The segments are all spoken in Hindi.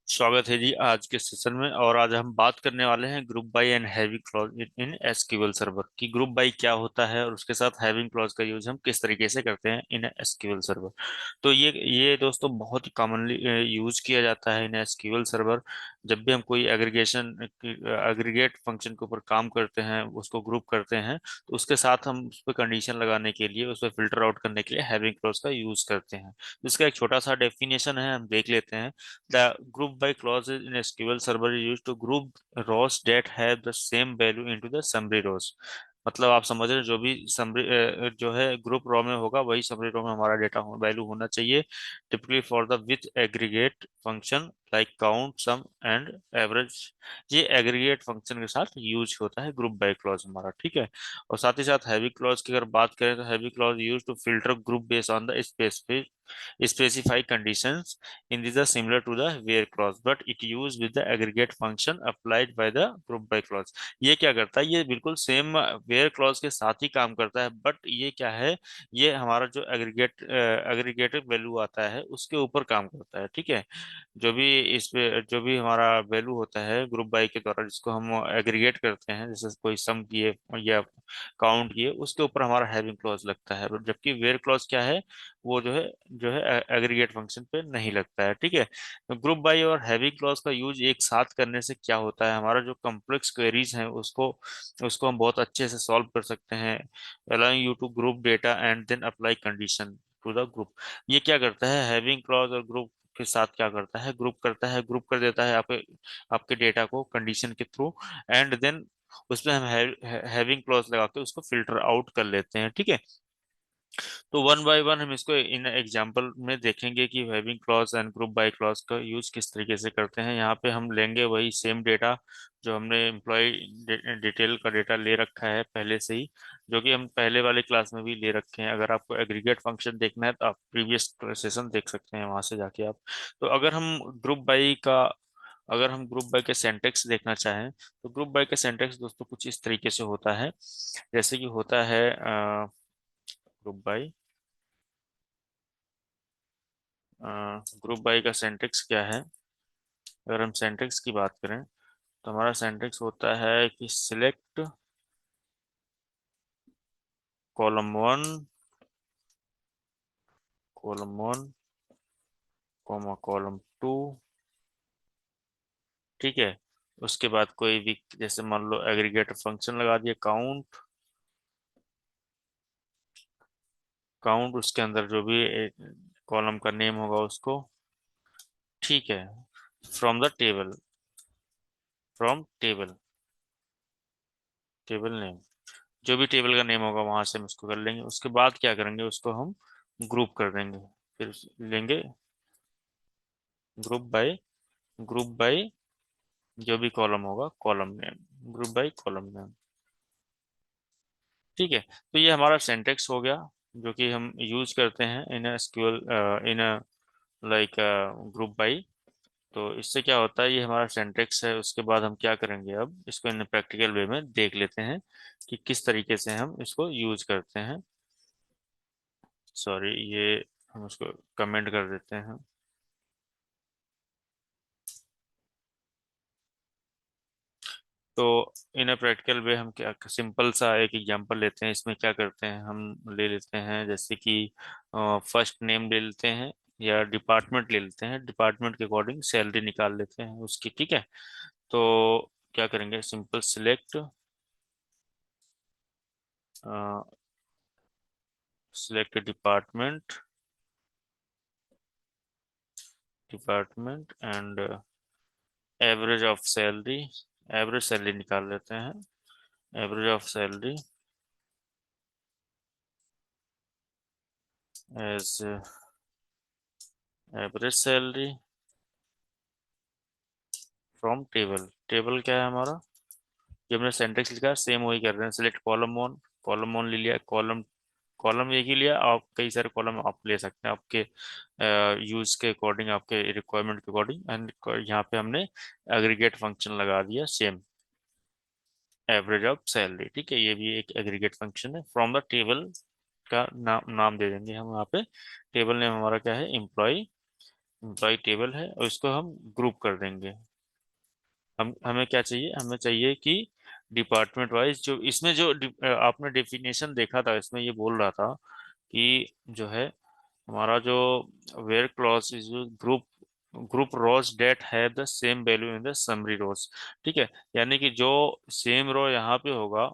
स्वागत है जी आज के सेशन में। और आज हम बात करने वाले हैं group by and having clause in SQL server की ग्रुप बाय क्या होता है और उसके साथ हैविंग क्लॉज का यूज हम किस तरीके से करते हैं इन एसक्यूएल सर्वर। तो ये दोस्तों बहुत ही कॉमनली यूज किया जाता है इन एसक्यूएल सर्वर। जब भी हम कोई एग्रीगेट फंक्शन के ऊपर काम करते हैं, उसको ग्रुप करते हैं, तो उसके साथ हम उस पर कंडीशन लगाने के लिए, उस पर फिल्टर आउट करने के लिए हैविंग क्लॉज का यूज करते हैं। इसका एक छोटा सा डेफिनेशन है, हम देख लेते हैं। The group by clauses in SQL Server is used to group rows that have the same value into the summary rows। मतलब आप समझ रहे हैं, जो भी समरी जो है ग्रुप रो में होगा वही समरी रो में हमारा डेटा वैल्यू होना चाहिए। Typically for the with aggregate function like count, sum and average. ये एग्रीगेट फंक्शन के साथ यूज होता है ग्रुप बाय क्लॉज हमारा, ठीक है। और साथ ही साथ हैवी क्लॉज की अगर बात करें तो हैवी clause used to filter group based on the specific specify conditions in these are similar to the where clause but it used with the aggregate function applied by the group by clause। ये क्या करता है, ये बिल्कुल सेम where clause के साथ ही काम करता है, बट ये क्या है, ये हमारा जो एग्रीगेटेड वैल्यू आता है उसके ऊपर काम करता है, ठीक है। जो भी इस पे जो भी हमारा वैल्यू होता है ग्रुप बाई के द्वारा जिसको हम एग्रीगेट करते हैं, जैसे कोई सम किए या काउंट किए, उसके ऊपर हमारा हैविंग क्लॉज लगता है। जबकि वेयर क्लॉज क्या है, वो जो है एग्रीगेट फंक्शन पे नहीं लगता है, ठीक है। तो ग्रुप बाई और हैविंग क्लॉज का यूज एक साथ करने से क्या होता है, हमारा जो कॉम्प्लेक्स क्वेरीज हैं उसको उसको हम बहुत अच्छे से सॉल्व कर सकते हैं। Allowing you to group data and then apply condition to the group. ये क्या करता है, हैविंग क्लॉज और ग्रुप के साथ क्या करता है, ग्रुप करता है, ग्रुप कर देता है आपके आपके डेटा को कंडीशन के थ्रू। एंड देन उसमें हम हैविंग क्लॉज लगा के उसको फिल्टर आउट कर लेते हैं, ठीक है। तो वन बाय वन हम इसको इन एग्जांपल में देखेंगे कि having clause and group by clause का यूज किस तरीके से करते हैं। यहाँ पे हम लेंगे वही सेम डेटा जो हमने एम्प्लॉय डिटेल का डेटा ले रखा है पहले से ही, जो कि हम पहले वाले क्लास में भी ले रखे हैं। अगर आपको एग्रीगेट फंक्शन देखना है तो आप प्रीवियस सेशन देख सकते हैं वहां से जाके आप। तो अगर हम ग्रुप बाय के सिंटेक्स देखना चाहें तो ग्रुप बाय के सिंटेक्स दोस्तों कुछ इस तरीके से होता है। जैसे कि होता है ग्रुप बाय ग्रुप बाय का सिंटेक्स क्या है। अगर हम सिंटेक्स की बात करें तो हमारा सिंटेक्स होता है कि सिलेक्ट कॉलम 1 कॉलम 1 कॉलम 2, ठीक है। उसके बाद कोई भी जैसे मान लो एग्रीगेटर फंक्शन लगा दिया, काउंट काउंट उसके अंदर जो भी कॉलम का नेम होगा उसको, ठीक है। From the table, from table, table name, जो भी टेबल का नेम होगा वहां से हम उसको कर लेंगे। उसके बाद क्या करेंगे, उसको हम ग्रुप कर देंगे। फिर लेंगे ग्रुप बाय, ग्रुप बाय जो भी कॉलम होगा column name, group by column name, ठीक है। तो ये हमारा सिंटेक्स हो गया जो कि हम यूज करते हैं in SQL, in like group by. तो इससे क्या होता है, ये हमारा सिंटेक्स है। उसके बाद हम क्या करेंगे, अब इसको इन प्रैक्टिकल वे में देख लेते हैं कि किस तरीके से हम इसको यूज करते हैं। सॉरी, ये हम उसको कमेंट कर देते हैं। तो इन अ प्रैक्टिकल वे हम क्या सिंपल सा एक एग्जांपल लेते हैं। इसमें क्या करते हैं, हम ले लेते हैं जैसे कि फर्स्ट नेम ले लेते हैं या डिपार्टमेंट ले लेते हैं, डिपार्टमेंट के अकॉर्डिंग सैलरी निकाल लेते हैं उसकी, ठीक है। तो क्या करेंगे, simple select select department, department and average of salary, average salary निकाल लेते हैं, average of salary as average salary from table. Table क्या है हमारा, जो हमने सिंटेक्स लिखा है सेम वही कर रहे हैं। सिलेक्ट कॉलम 1, कॉलम 1 ले लिया, कॉलम कॉलम एक ही लिया, आप कई सारे कॉलम आप ले सकते हैं आपके यूज के अकॉर्डिंग, आपके रिक्वायरमेंट के अकॉर्डिंग। एंड यहाँ पे हमने एग्रीगेट फंक्शन लगा दिया सेम, एवरेज ऑफ सैलरी, ठीक है। ये भी एक एग्रीगेट फंक्शन है। फ्रॉम द टेबल का नाम नाम दे देंगे हम यहाँ पे। टेबल नेम हमारा क्या है, एम्प्लॉय एम्प्लॉय टेबल है और इसको हम ग्रुप कर देंगे। हम हमें क्या चाहिए, हमें चाहिए कि डिपार्टमेंट वाइज जो इसमें जो आपने डेफिनेशन देखा था, इसमें ये बोल रहा था कि जो है हमारा जो where clause is group group rows that है the same value in the summary rows. ठीक है, यानी कि जो सेम रो यहाँ पे होगा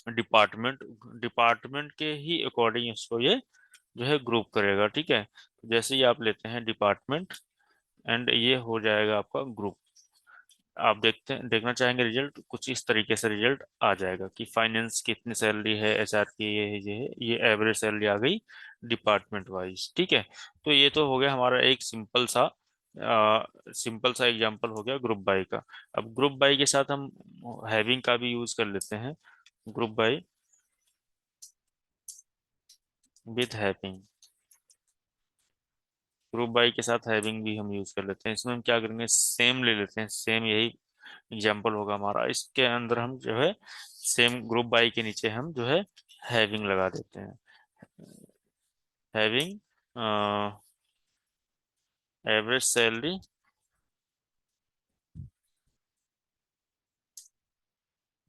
डिपार्टमेंट डिपार्टमेंट के ही अकॉर्डिंग इसको ये जो है ग्रुप करेगा। ठीक है, तो जैसे ही आप लेते हैं डिपार्टमेंट एंड ये हो जाएगा आपका ग्रुप। आप देखना चाहेंगे रिजल्ट कुछ इस तरीके से रिजल्ट आ जाएगा कि फाइनेंस की इतनी सैलरी है, एचआर की ये है, ये एवरेज सैलरी आ गई डिपार्टमेंट वाइज। ठीक है, तो ये तो हो गया हमारा एक सिंपल सा एग्जांपल हो गया ग्रुप बाय का। अब ग्रुप बाय के साथ हम हैविंग का भी यूज कर लेते हैं। Group by with having, group by के साथ हैविंग भी हम यूज कर लेते हैं। इसमें हम क्या करेंगे, सेम ले लेते हैं, सेम यही एग्जाम्पल होगा हमारा। इसके अंदर हम जो है सेम ग्रुप बाय के नीचे हम जो है हैविंग लगा देते हैं। Having average salary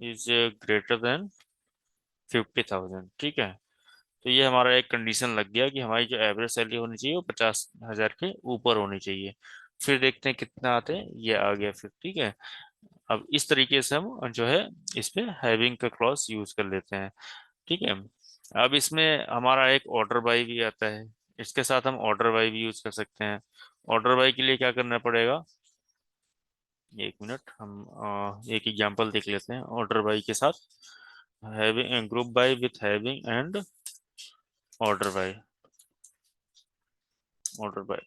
is greater than 50,000। ठीक है, तो ये हमारा एक कंडीशन लग गया कि हमारी जो एवरेज सैलरी होनी चाहिए वो 50,000 के ऊपर होनी चाहिए। फिर देखते हैं कितना आते हैं, ये आ गया फिर। ठीक है, अब इस तरीके से हम जो है इस पे हैविंग का क्लॉज यूज कर लेते हैं। ठीक है, अब इसमें हमारा एक ऑर्डर बाय भी आता है, इसके साथ हम ऑर्डर बाय भी यूज कर सकते हैं। ऑर्डर बाय के लिए क्या करना पड़ेगा, एक मिनट, हम एक एग्जांपल देख लेते हैं ऑर्डर बाय के साथ। Having group by with having and order bye. Order by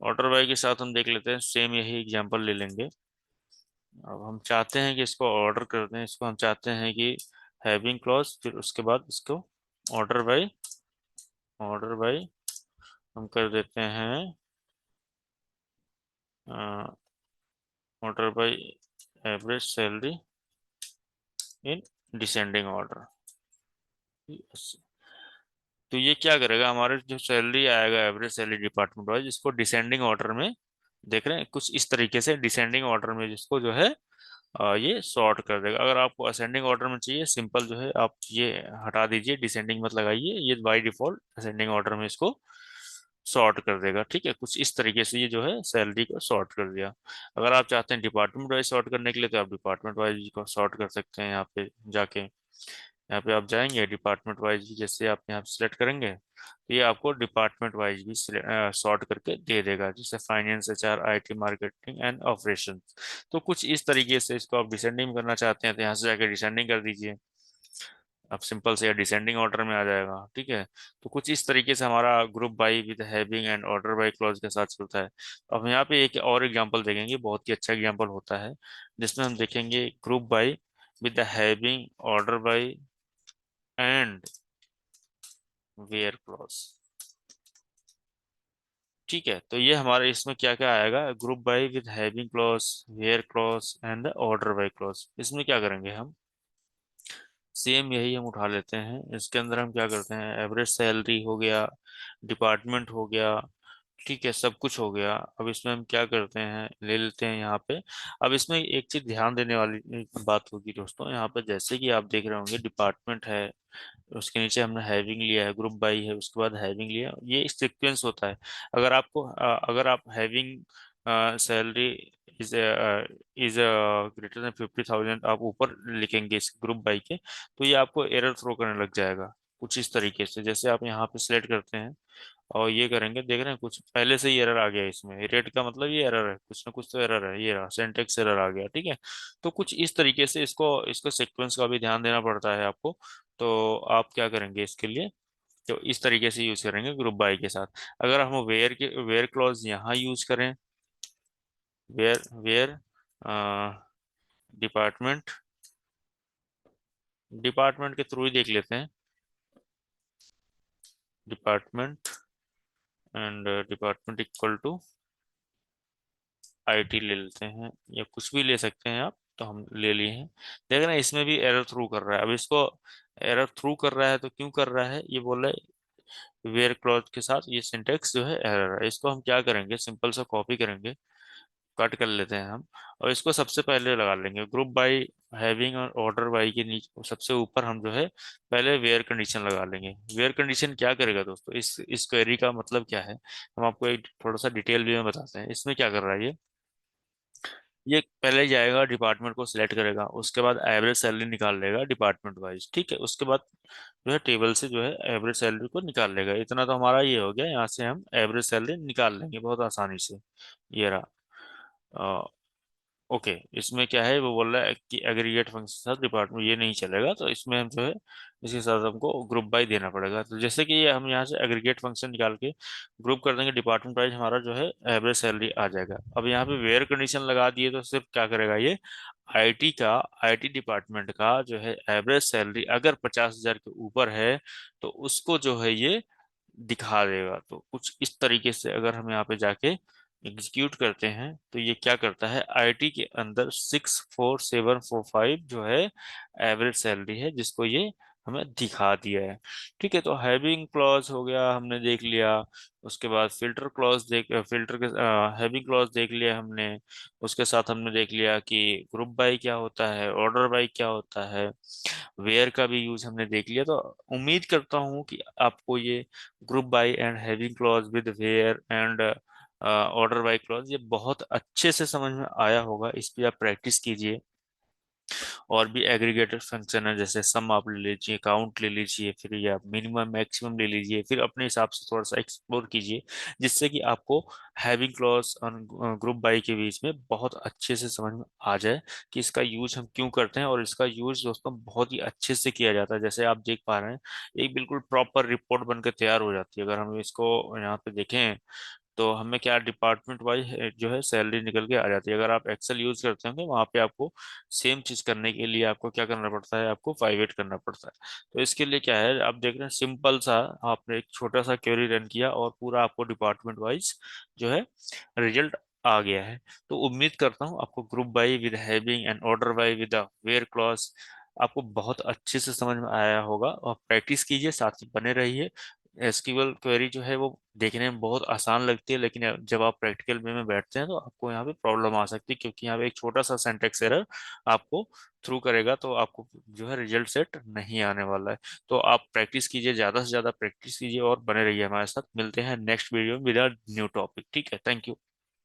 order by के साथ हम देख लेते हैं, सेम यही एग्जांपल ले लेंगे। अब हम चाहते हैं कि इसको ऑर्डर कर दें, इसको हम चाहते हैं कि हैविंग क्लॉज, फिर उसके बाद इसको ऑर्डर बाय, ऑर्डर बाय हम कर देते हैं order by average salary in descending order. तो ये क्या करेगा, हमारे जो सैलरी आएगा एवरेज सैलरी डिपार्टमेंट वाइज, इसको डिसेंडिंग ऑर्डर में देख रहे हैं कुछ इस तरीके से, डिसेंडिंग ऑर्डर में जिसको जो है ये सॉर्ट कर देगा। अगर आपको असेंडिंग ऑर्डर में चाहिए, सिंपल जो है आप ये हटा दीजिए, डिसेंडिंग मत लगाइए, ये बाय डिफॉल्ट असेंडिंग ऑर्डर में इसको सॉर्ट कर देगा। ठीक है, कुछ इस तरीके से ये जो है सैलरी को सॉर्ट कर दिया। अगर आप चाहते हैं डिपार्टमेंट वाइज सॉर्ट करने के लिए, तो आप डिपार्टमेंट वाइज को सॉर्ट कर सकते हैं। यहाँ पे जाके, यहाँ पे आप जाएंगे डिपार्टमेंट वाइज, जैसे आप यहाँ सेलेक्ट करेंगे तो ये आपको डिपार्टमेंट वाइज भी सॉर्ट करके दे देगा, जैसे finance, HR, IT, marketing and operation. तो कुछ इस तरीके से इसको आप डिसेंडिंग करना चाहते हैं तो यहाँ से जाके डिसेंडिंग कर दीजिए, अब सिंपल से डिसेंडिंग ऑर्डर में आ जाएगा। ठीक है, तो कुछ इस तरीके से हमारा group by with having and order by clause के साथ चलता है। अब हम यहाँ पे एक और एग्जांपल देखेंगे, बहुत ही अच्छा एग्जांपल होता है, जिसमें हम देखेंगे group by with having order by and where clause. ठीक है, तो ये हमारे इसमें क्या क्या आएगा, group by with having clause, where clause and order by clause. इसमें क्या करेंगे हम, सेम यही हम उठा लेते हैं। इसके अंदर हम क्या करते हैं, एवरेज सैलरी हो गया, डिपार्टमेंट हो गया, ठीक है, सब कुछ हो गया। अब इसमें हम क्या करते हैं, ले लेते हैं यहाँ पे। अब इसमें एक चीज ध्यान देने वाली एक बात होगी दोस्तों, यहाँ पे जैसे कि आप देख रहे होंगे डिपार्टमेंट है, उसके नीचे हमने हैविंग लिया है, ग्रुप बाई है, उसके बाद हैविंग लिया, ये सीक्वेंस होता है। अगर आप having salary is is greater than 50,000 आप ऊपर लिखेंगे इस ग्रुप बाई के, तो ये आपको एरर थ्रो करने लग जाएगा कुछ इस तरीके से। जैसे आप यहाँ पे सिलेक्ट करते हैं और ये करेंगे, देख रहे हैं कुछ पहले से ही एरर आ गया इसमें, रेट का मतलब ये एरर है, कुछ ना कुछ तो एरर है, ये रहा सिंटेक्स एरर आ गया। ठीक है, तो कुछ इस तरीके से इसको इसको सीक्वेंस का भी ध्यान देना पड़ता है आपको। तो आप क्या करेंगे इसके लिए, तो इस तरीके से यूज करेंगे ग्रुप बाय के साथ। अगर हम वेयर क्लॉज यहाँ यूज करें, वेयर वेयर डिपार्टमेंट डिपार्टमेंट के थ्रू ही देख लेते हैं, department and department equal to IT ले लेते हैं, या कुछ भी ले सकते हैं आप, तो हम ले लिए हैं। देख रहे हैं इसमें भी एरर थ्रू कर रहा है। अब इसको एरर थ्रू कर रहा है तो क्यों कर रहा है, ये बोल रहा है वेयर क्लॉज के साथ ये सिंटेक्स जो है एरर है। इसको हम क्या करेंगे, सिंपल सा कॉपी करेंगे, कट कर लेते हैं हम, और इसको सबसे पहले लगा लेंगे ग्रुप बाई हैविंग और ऑर्डर बाई के नीचे सबसे ऊपर हम जो है पहले वेयर कंडीशन लगा लेंगे। वेयर कंडीशन क्या करेगा दोस्तों, इस क्वेरी का मतलब क्या है, हम आपको एक थोड़ा सा डिटेल भी में बताते हैं। इसमें क्या कर रहा है ये पहले जाएगा डिपार्टमेंट को सिलेक्ट करेगा, उसके बाद एवरेज सैलरी निकाल लेगा डिपार्टमेंट वाइज, ठीक है। उसके बाद जो है टेबल से जो है एवरेज सैलरी को निकाल लेगा। इतना तो हमारा ये हो गया, यहाँ से हम एवरेज सैलरी निकाल लेंगे बहुत आसानी से। ये रहा। ओके, इसमें क्या है, वो बोल रहा है कि एग्रीगेट फंक्शन के साथ डिपार्टमेंट ये नहीं चलेगा, तो इसमें हम जो है इसके साथ हमको ग्रुप बाय देना पड़ेगा। तो जैसे कि ये हम यहाँ से एग्रीगेट फंक्शन निकाल के ग्रुप कर देंगे डिपार्टमेंट वाइज, हमारा जो है एवरेज सैलरी आ जाएगा। अब यहाँ पे वेयर कंडीशन लगा दिए तो सिर्फ क्या करेगा ये, आईटी का, आईटी डिपार्टमेंट का जो है एवरेज सैलरी अगर 50,000 के ऊपर है तो उसको जो है ये दिखा देगा। तो कुछ इस तरीके से अगर हम यहाँ पे जाके एग्जीक्यूट करते हैं तो ये क्या करता है, आईटी के अंदर 64745 जो है एवरेज सैलरी है जिसको ये हमें दिखा दिया है। ठीक है, तो हैविंग क्लॉज हो गया, हमने देख लिया। उसके बाद फिल्टर क्लॉज देख, फिल्टर के हैविंग क्लॉज देख लिया हमने। उसके साथ हमने देख लिया कि ग्रुप बाय क्या होता है, ऑर्डर बाय क्या होता है, वेयर का भी यूज हमने देख लिया। तो उम्मीद करता हूँ कि आपको ये group by and having clause with where and order by clause ये बहुत अच्छे से समझ में आया होगा। इस पे आप प्रैक्टिस कीजिए। और भी एग्रीगेटेड फंक्शन है, जैसे सम आप ले लीजिए, काउंट ले लीजिए, फिर या मिनिमम मैक्सिमम ले लीजिए, फिर अपने हिसाब से थोड़ा सा एक्सप्लोर कीजिए, जिससे कि आपको हैविंग क्लॉज और ग्रुप बाई के बीच में बहुत अच्छे से समझ में आ जाए कि इसका यूज हम क्यों करते हैं। और इसका यूज दोस्तों बहुत ही अच्छे से किया जाता है, जैसे आप देख पा रहे हैं एक बिल्कुल प्रॉपर रिपोर्ट बनकर तैयार हो जाती है। अगर हम इसको यहाँ पे देखें तो हमें क्या डिपार्टमेंट वाइज जो है सैलरी निकल के आ जाती है। अगर आप एक्सेल यूज करते होंगे वहां पे आपको सेम चीज करने के लिए आपको क्या करना पड़ता है, आपको पाइवेट करना पड़ता है। तो इसके लिए क्या है, आप देख रहे हैं सिंपल सा आपने एक छोटा सा क्वेरी रन किया और पूरा आपको डिपार्टमेंट वाइज जो है रिजल्ट आ गया है। तो उम्मीद करता हूँ आपको group by with having and order by with where clause आपको बहुत अच्छे से समझ में आया होगा। और प्रैक्टिस कीजिए, साथ ही बने रहिए। एसक्यूएल क्वेरी जो है वो देखने में बहुत आसान लगती है, लेकिन जब आप प्रैक्टिकल वे में बैठते हैं तो आपको यहाँ पे प्रॉब्लम आ सकती है, क्योंकि यहाँ पे एक छोटा सा सिंटेक्स एरर आपको थ्रू करेगा, तो आपको जो है रिजल्ट सेट नहीं आने वाला है। तो आप प्रैक्टिस कीजिए, ज्यादा से ज्यादा प्रैक्टिस कीजिए और बने रहिए हमारे साथ। मिलते हैं नेक्स्ट वीडियो में विद न्यू टॉपिक। ठीक है, थैंक यू।